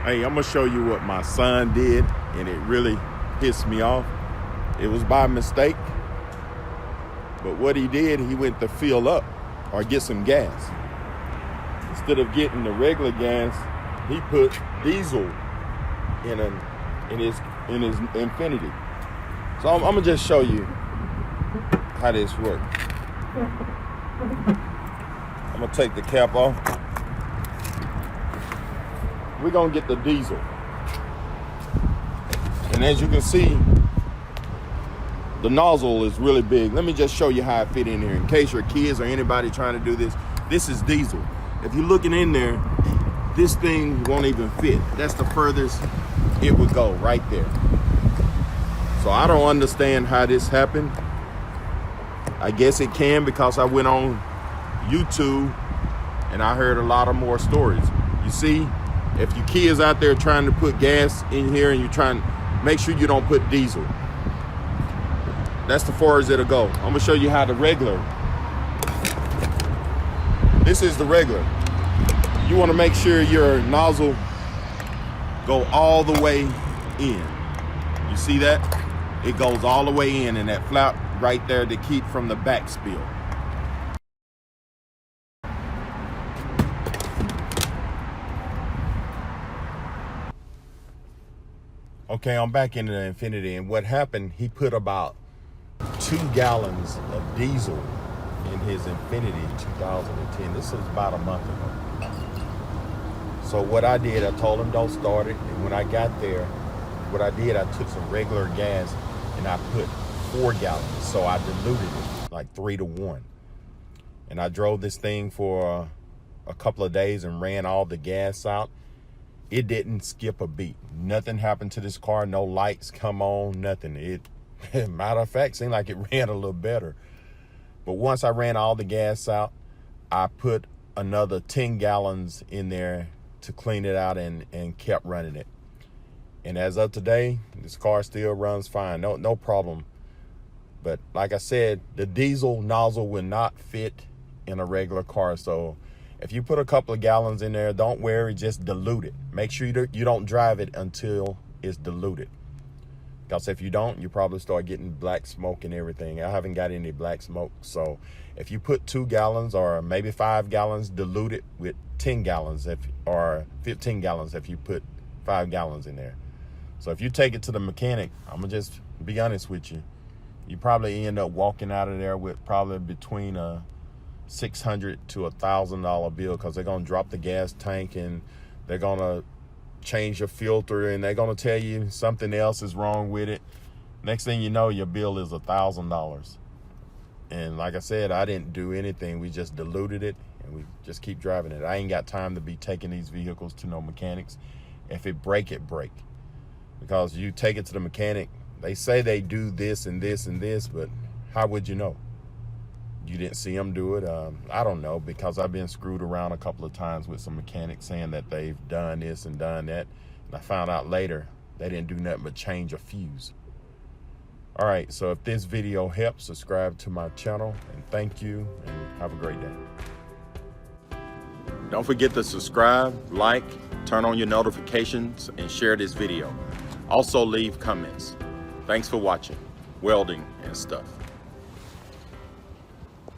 Hey, I'm gonna show you what my son did, and it really pissed me off. It was by mistake, but what he did, he went to fill up or get some gas. Instead of getting the regular gas, he put diesel in his Infinity. So I'm gonna just show you how this works. I'm gonna take the cap off. We're gonna get the diesel. And as you can see, the nozzle is really big. Let me just show you how it fit in here. In case your kids or anybody trying to do this, this is diesel. If you're looking in there, this thing won't even fit. That's the furthest it would go, right there. So I don't understand how this happened. I guess it can because I went on YouTube and I heard a lot of more stories. You see, if your kids out there trying to put gas in here and you're trying, make sure you don't put diesel. That's the far as it'll go. I'm gonna show you how the regular. This is the regular. You wanna make sure your nozzle go all the way in. You see that? It goes all the way in, and that flap right there to keep from the back spill. Okay, I'm back into the Infinity, and what happened, he put about 2 gallons of diesel in his Infinity 2010. This was about a month ago. So what I did, I told him don't start it, and when I got there, what I did, I took some regular gas and I put 4 gallons. So I diluted it like 3-to-1. And I drove this thing for a couple of days and ran all the gas out. It didn't skip a beat. Nothing happened to this car. No lights come on, nothing. Matter of fact, seemed like it ran a little better. But once I ran all the gas out, I put another 10 gallons in there to clean it out and kept running it. And as of today, this car still runs fine, no problem. But like I said, the diesel nozzle will not fit in a regular car. So if you put a couple of gallons in there, don't worry, just dilute it. Make sure you don't drive it until it's diluted. Because if you don't, you probably start getting black smoke and everything. I haven't got any black smoke. So if you put 2 gallons or maybe 5 gallons, dilute it with 10 gallons or 15 gallons if you put 5 gallons in there. So if you take it to the mechanic, I'm gonna just be honest with you, you probably end up walking out of there with probably between a $600 to $1,000 bill, because they're gonna drop the gas tank and they're gonna change your filter and they're gonna tell you something else is wrong with it. Next thing you know, your bill is $1,000. And like I said, I didn't do anything. We just diluted it and we just keep driving it. I ain't got time to be taking these vehicles to no mechanics. If it break, it break. Because you take it to the mechanic, they say they do this and this and this, but how would you know? You didn't see them do it. I don't know, because I've been screwed around a couple of times with some mechanics saying that they've done this and done that. And I found out later they didn't do nothing but change a fuse. All right, so if this video helps, subscribe to my channel, and thank you, and have a great day. Don't forget to subscribe, like, turn on your notifications, and share this video. Also leave comments. Thanks for watching Welding and Stuff.